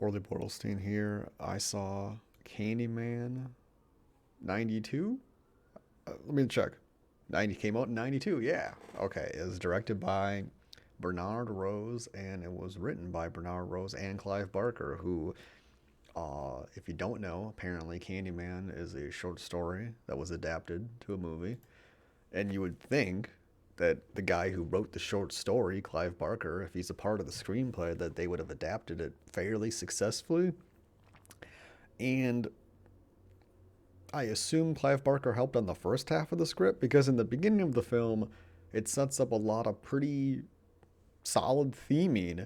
Orly Bordelstein here. I saw Candyman 92. Let me check. 90 came out in 92. Yeah. Okay. It was directed by Bernard Rose and it was written by Bernard Rose and Clive Barker, who, if you don't know, apparently Candyman is a short story that was adapted to a movie. And you would think that the guy who wrote the short story, Clive Barker, if he's a part of the screenplay, that they would have adapted it fairly successfully. And I assume Clive Barker helped on the first half of the script because in the beginning of the film, it sets up a lot of pretty solid theming.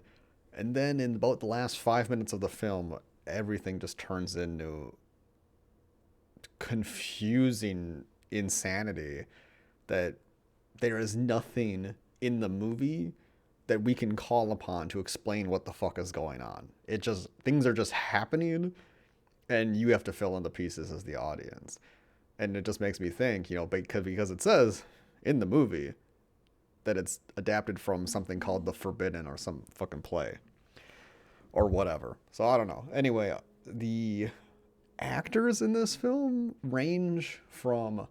And then in about the last 5 minutes of the film, everything just turns into confusing insanity that there is nothing in the movie that we can call upon to explain what the fuck is going on. It just, things are just happening and you have to fill in the pieces as the audience. And it just makes me think, because it says in the movie that it's adapted from something called The Forbidden or some fucking play or whatever. So I don't know. Anyway, the actors in this film range from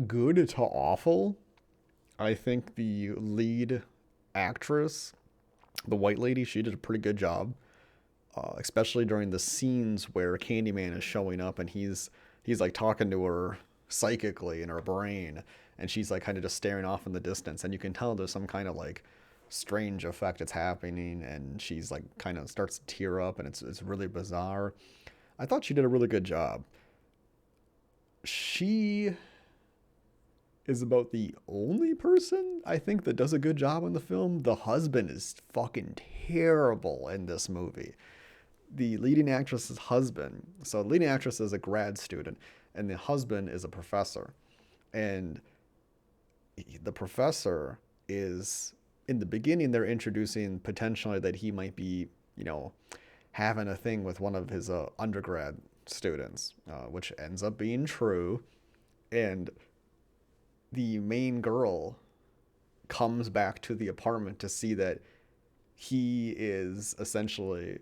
good to awful. I think the lead actress, the white lady, she did a pretty good job, especially during the scenes where Candyman is showing up and he's like talking to her psychically in her brain, and she's like kind of just staring off in the distance, and you can tell there's some kind of like strange effect that's happening, and she's like kind of starts to tear up, and it's really bizarre. I thought she did a really good job. She is about the only person I think that does a good job in the film. The husband is fucking terrible in this movie. The leading actress's husband, so the leading actress is a grad student, and the husband is a professor. And the professor is, in the beginning, they're introducing potentially that he might be, having a thing with one of his undergrad students, which ends up being true. And the main girl comes back to the apartment to see that he is essentially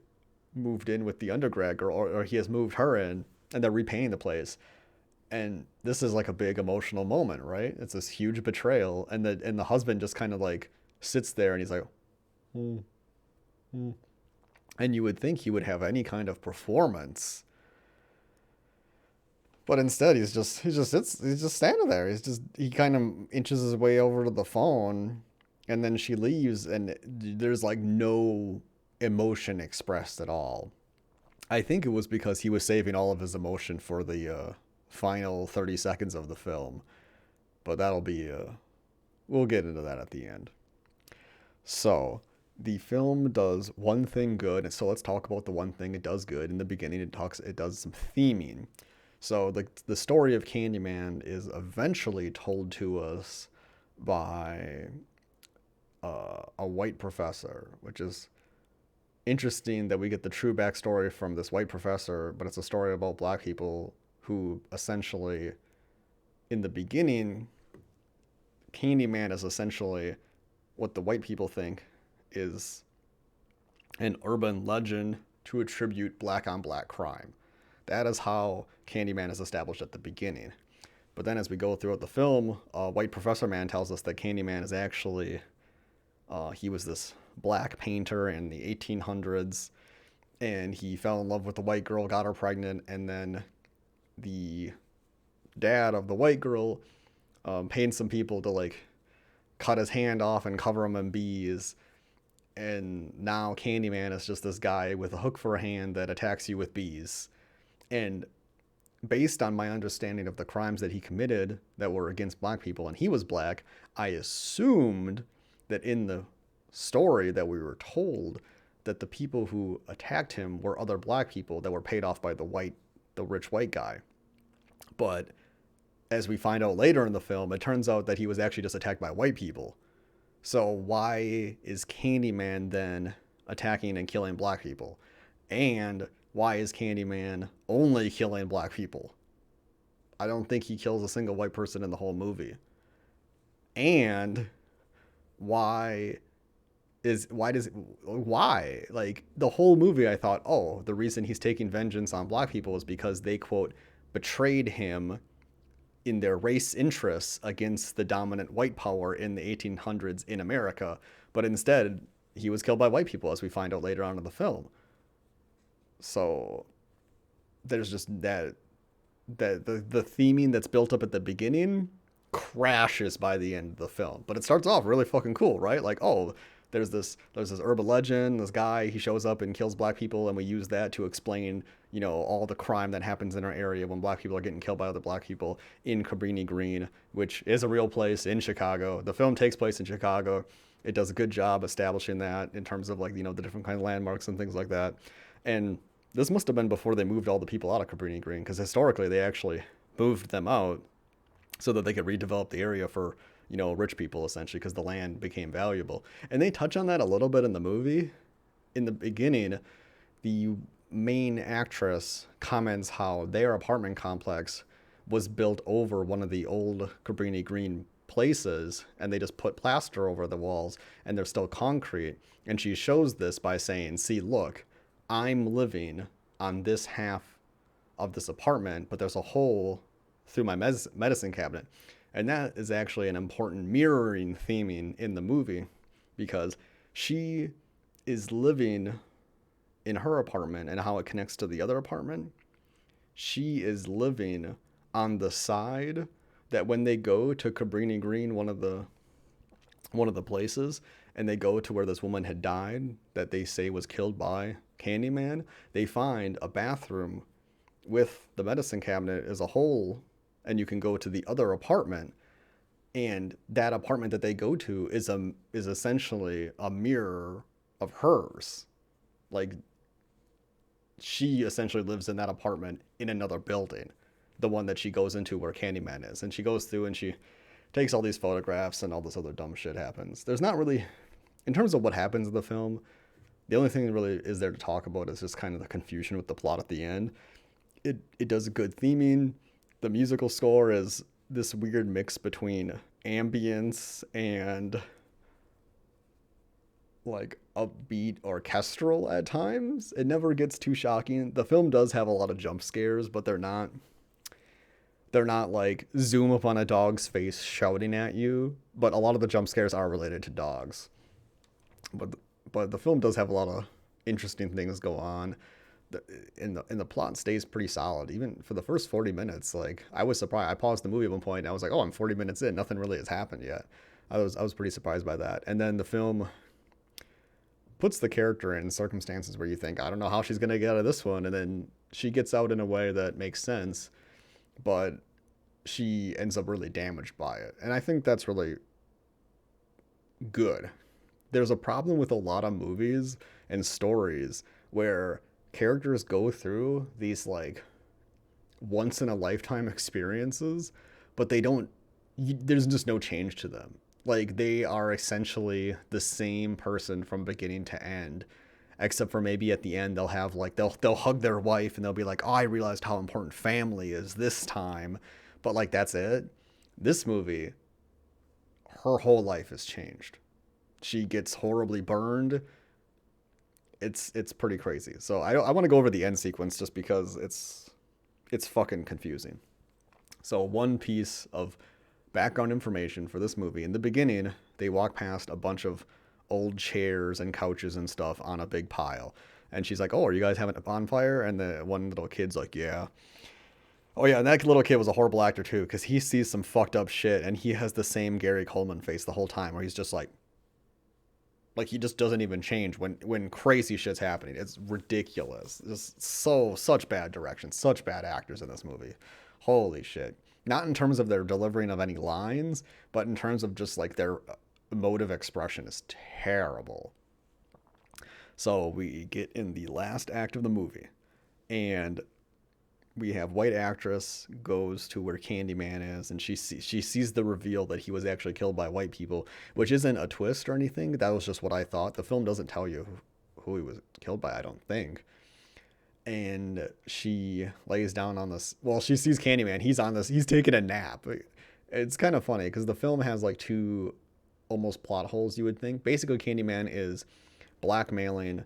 moved in with the undergrad girl, or he has moved her in, and they're repainting the place. And this is like a big emotional moment, right? It's this huge betrayal, and the husband just kind of like sits there and he's like, hmm, hmm. And you would think he would have any kind of performance, but instead, he's just standing there. He kind of inches his way over to the phone, and then she leaves, and there's like no emotion expressed at all. I think it was because he was saving all of his emotion for the final 30 seconds of the film, but we'll get into that at the end. So the film does one thing good, and so let's talk about the one thing it does good. In the beginning, it does some theming. So the story of Candyman is eventually told to us by a white professor, which is interesting that we get the true backstory from this white professor, but it's a story about black people who essentially, in the beginning, Candyman is essentially what the white people think is an urban legend to attribute black on black crime. That is how Candyman is established at the beginning. But then as we go throughout the film, White Professor Man tells us that Candyman is actually, he was this black painter in the 1800s, and he fell in love with the white girl, got her pregnant, and then the dad of the white girl paid some people to like cut his hand off and cover him in bees. And now Candyman is just this guy with a hook for a hand that attacks you with bees. And based on my understanding of the crimes that he committed that were against black people, and he was black, I assumed that in the story that we were told that the people who attacked him were other black people that were paid off by the rich white guy. But as we find out later in the film, it turns out that he was actually just attacked by white people. So why is Candyman then attacking and killing black people? And why is Candyman only killing black people? I don't think he kills a single white person in the whole movie. And why is why? Like the whole movie I thought, oh, the reason he's taking vengeance on black people is because they quote betrayed him in their race interests against the dominant white power in the 1800s in America. But instead, he was killed by white people, as we find out later on in the film. So there's just the theming that's built up at the beginning crashes by the end of the film. But it starts off really fucking cool, right? Like, oh, there's this urban legend, this guy, he shows up and kills black people, and we use that to explain, all the crime that happens in our area when black people are getting killed by other black people in Cabrini Green, which is a real place in Chicago. The film takes place in Chicago. It does a good job establishing that in terms of like, the different kind of landmarks and things like that. And this must have been before they moved all the people out of Cabrini Green, because historically they actually moved them out so that they could redevelop the area for, rich people essentially, because the land became valuable. And they touch on that a little bit in the movie. In the beginning, the main actress comments how their apartment complex was built over one of the old Cabrini Green places, and they just put plaster over the walls and they're still concrete. And she shows this by saying, see, look, I'm living on this half of this apartment, but there's a hole through my medicine cabinet. And that is actually an important mirroring theming in the movie, because she is living in her apartment, and how it connects to the other apartment. She is living on the side that when they go to Cabrini Green, one of the places, and they go to where this woman had died that they say was killed by Candyman, they find a bathroom with the medicine cabinet as a hole, and you can go to the other apartment, and that apartment that they go to is essentially a mirror of hers. Like, she essentially lives in that apartment in another building, the one that she goes into where Candyman is. And she goes through and she takes all these photographs, and all this other dumb shit happens. There's not really, in terms of what happens in the film, the only thing that really is there to talk about is just kind of the confusion with the plot at the end. It does a good theming. The musical score is this weird mix between ambience and like upbeat orchestral at times. It never gets too shocking. The film does have a lot of jump scares, but they're not like zoom up on a dog's face shouting at you, but a lot of the jump scares are related to dogs. But the film does have a lot of interesting things go on. And the plot stays pretty solid even for the first 40 minutes. Like, I was surprised. I paused the movie at one point and I was like, oh, I'm 40 minutes in, nothing really has happened yet. I was pretty surprised by that. And then the film puts the character in circumstances where you think, I don't know how she's going to get out of this one, and then she gets out in a way that makes sense, but she ends up really damaged by it. And I think that's really good. There's a problem with a lot of movies and stories where characters go through these like once in a lifetime experiences, but there's just no change to them. Like, they are essentially the same person from beginning to end, except for maybe at the end they'll have like they'll hug their wife and they'll be like, oh, I realized how important family is this time. But like, that's it. This movie, her whole life has changed. She gets horribly burned. It's pretty crazy. So I want to go over the end sequence just because it's fucking confusing. So one piece of background information for this movie: in the beginning, they walk past a bunch of old chairs and couches and stuff on a big pile. And she's like, oh, are you guys having a bonfire? And the one little kid's like, yeah. Oh yeah, and that little kid was a horrible actor too, because he sees some fucked up shit and he has the same Gary Coleman face the whole time, where he's just like he just doesn't even change when crazy shit's happening. It's ridiculous. Just such bad direction, such bad actors in this movie. Holy shit. Not in terms of their delivering of any lines, but in terms of just like their emotive expression is terrible. So we get in the last act of the movie, and we have white actress goes to where Candyman is, and she sees the reveal that he was actually killed by white people, which isn't a twist or anything. That was just what I thought. The film doesn't tell you who he was killed by, I don't think. And she lays down on this. Well, she sees Candyman. He's taking a nap. It's kind of funny because the film has like two almost plot holes you would think. Basically, Candyman is blackmailing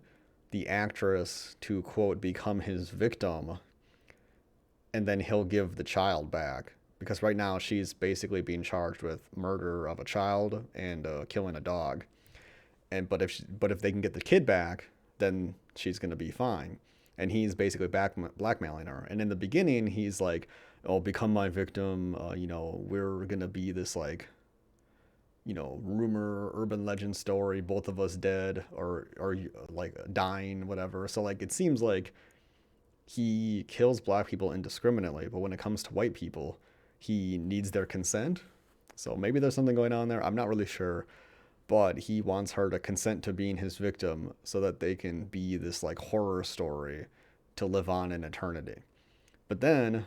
the actress to, quote, become his victim, and then he'll give the child back. Because right now she's basically being charged with murder of a child and killing a dog. But if they can get the kid back, then she's gonna be fine. And he's basically blackmailing her. And in the beginning, he's like, "Oh, become my victim. We're gonna be this like, rumor, urban legend story. Both of us dead or like dying, whatever." So like, it seems like he kills black people indiscriminately, but when it comes to white people, he needs their consent. So maybe there's something going on there. I'm not really sure, but he wants her to consent to being his victim so that they can be this like horror story to live on in eternity. But then,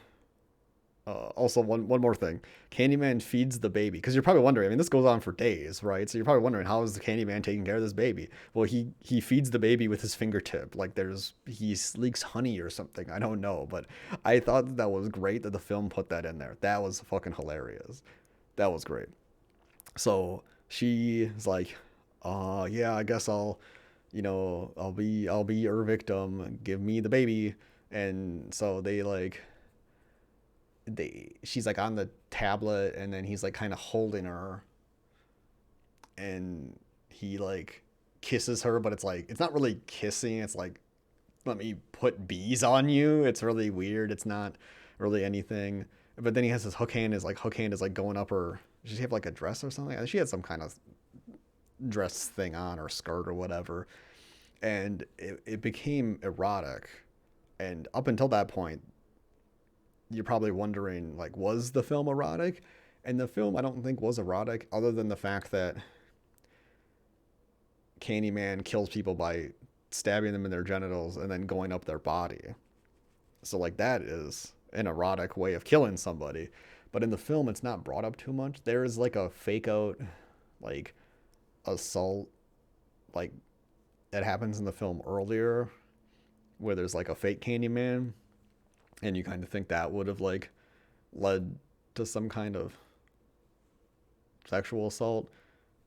also one more thing, Candyman feeds the baby because you're probably wondering. I mean, this goes on for days, right? So you're probably wondering, how is the Candyman taking care of this baby? Well, he feeds the baby with his fingertip. Like he leaks honey or something. I don't know, but I thought that was great that the film put that in there. That was fucking hilarious. That was great. So she's like, yeah, I guess I'll be your victim. Give me the baby. And so she's like on the tablet, and then he's like kind of holding her, and he like kisses her, but it's not really kissing. It's like, let me put bees on you. It's really weird. It's not really anything. But then he has his hook hand is like going up her. Does she have like a dress or something? She had some kind of dress thing on, or skirt or whatever, and it became erotic. And up until that point, you're probably wondering, like, was the film erotic? And the film, I don't think, was erotic, other than the fact that Candyman kills people by stabbing them in their genitals and then going up their body. So like, that is an erotic way of killing somebody. But in the film, it's not brought up too much. There is like a fake out like assault, like, that happens in the film earlier, where there's like a fake Candyman, and you kind of think that would have like led to some kind of sexual assault,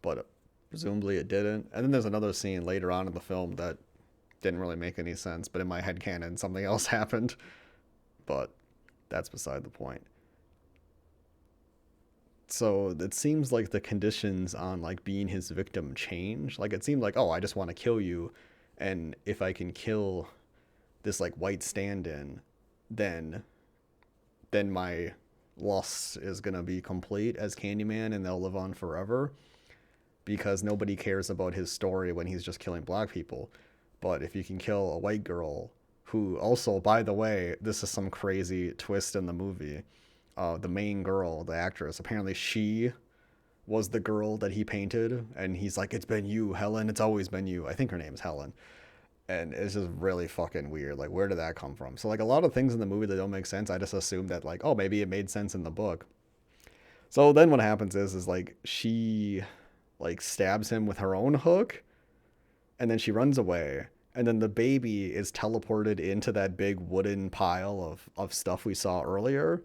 but presumably it didn't. And then there's another scene later on in the film that didn't really make any sense, but in my head canon something else happened. But that's beside the point. So it seems like the conditions on like being his victim change. Like, it seemed like, oh, I just want to kill you, and if I can kill this like white stand-in, then my loss is gonna be complete as Candyman, and they'll live on forever, because nobody cares about his story when he's just killing black people. But if you can kill a white girl, who also, by the way, this is some crazy twist in the movie. The main girl, the actress, apparently she was the girl that he painted, and he's like, "It's been you, Helen. It's always been you." I think her name's Helen. And it's just really fucking weird. Like, where did that come from? So like, a lot of things in the movie that don't make sense, I just assumed that like, oh, maybe it made sense in the book. So then what happens is like, she like stabs him with her own hook, and then she runs away, and then the baby is teleported into that big wooden pile of stuff we saw earlier.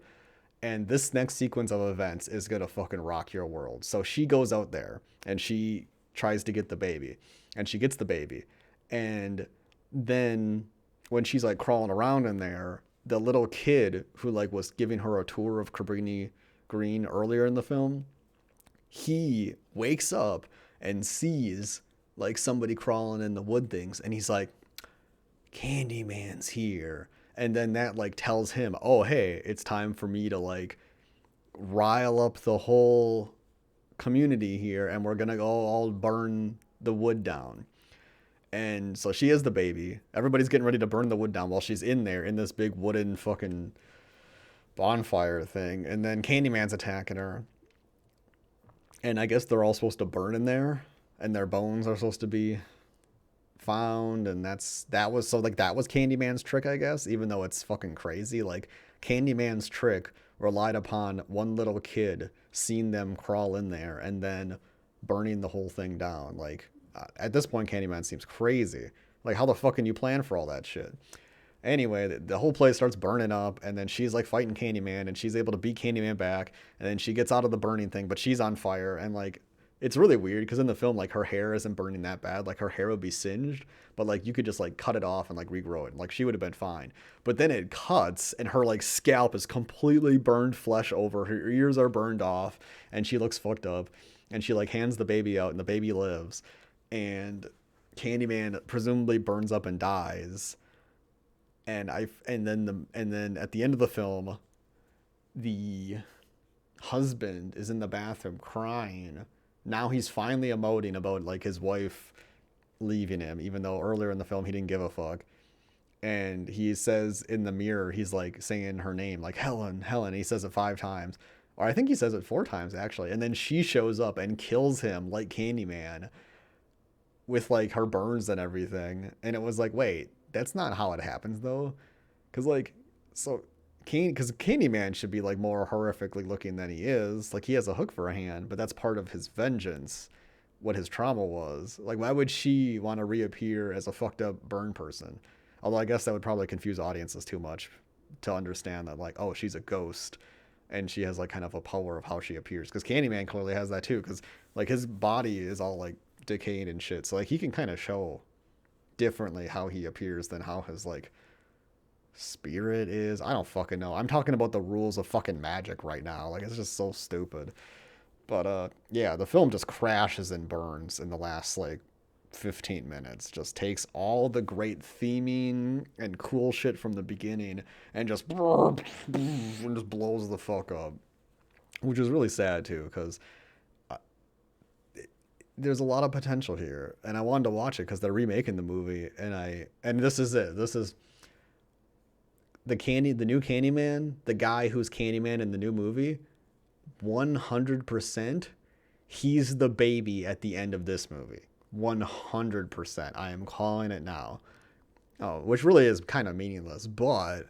And this next sequence of events is gonna fucking rock your world. So she goes out there and she tries to get the baby, and she gets the baby. And then when she's like crawling around in there, the little kid who like was giving her a tour of Cabrini Green earlier in the film, he wakes up and sees like somebody crawling in the wood things, and he's like, Candyman's here. And then that like tells him, oh, hey, it's time for me to like rile up the whole community here, and we're gonna go all burn the wood down. And so she is the baby. Everybody's getting ready to burn the wood down while she's in there in this big wooden fucking bonfire thing. And then Candyman's attacking her. And I guess they're all supposed to burn in there, and their bones are supposed to be found. And that was Candyman's trick, I guess, even though it's fucking crazy. Like, Candyman's trick relied upon one little kid seeing them crawl in there and then burning the whole thing down. Like, at this point, Candyman seems crazy. Like, how the fuck can you plan for all that shit? Anyway, the whole place starts burning up, and then she's like fighting Candyman, and she's able to beat Candyman back, and then she gets out of the burning thing, but she's on fire, and like, it's really weird because in the film, like her hair isn't burning that bad. Like her hair would be singed, but like you could just like cut it off and like regrow it. And, like she would have been fine. But then it cuts and her like scalp is completely burned flesh over. Her ears are burned off and she looks fucked up. And she like hands the baby out and the baby lives. And Candyman presumably burns up and dies. And then at the end of the film, the husband is in the bathroom crying. Now he's finally emoting about like his wife leaving him, even though earlier in the film he didn't give a fuck. And he says in the mirror, he's like saying her name, like Helen, Helen. He says it 5 times, or I think he says it 4 times actually. And then she shows up and kills him like Candyman with like her burns and everything. And it was like, wait, that's not how it happens though, because like so because Candyman should be like more horrifically looking than he is. Like he has a hook for a hand, but that's part of his vengeance. What his trauma was. Like, why would she want to reappear as a fucked up burn person? Although I guess that would probably confuse audiences too much to understand that, like, oh, she's a ghost and she has like kind of a power of how she appears. Because Candyman clearly has that too. Because like his body is all like decayed and shit. So like he can kind of show differently how he appears than how his like spirit is. I don't fucking know. I'm talking about the rules of fucking magic right now. Like it's just so stupid. But yeah, the film just crashes and burns in the last like 15 minutes. Just takes all the great theming and cool shit from the beginning and just blows the fuck up, which is really sad too because there's a lot of potential here, and I wanted to watch it because they're remaking the movie, and this is it. This is the new Candyman, the guy who's Candyman in the new movie. 100% he's the baby at the end of this movie. 100%. I am calling it now. Oh, which really is kind of meaningless, but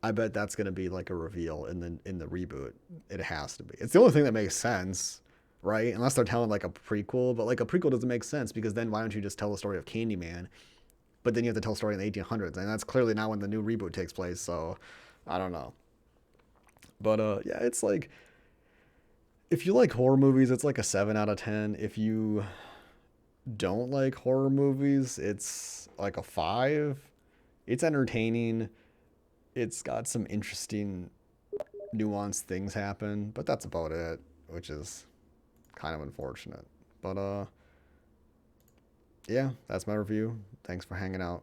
I bet that's going to be like a reveal in the reboot. It has to be. It's the only thing that makes sense, right? Unless they're telling like a prequel, but like a prequel doesn't make sense because then why don't you just tell the story of Candyman? But then you have to tell a story in the 1800s, and that's clearly not when the new reboot takes place, so I don't know. But yeah, it's like if you like horror movies, it's like a 7 out of 10. If you don't like horror movies, it's like a 5. It's entertaining. It's got some interesting nuanced things happen, but that's about it, which is kind of unfortunate. But yeah, that's my review. Thanks for hanging out.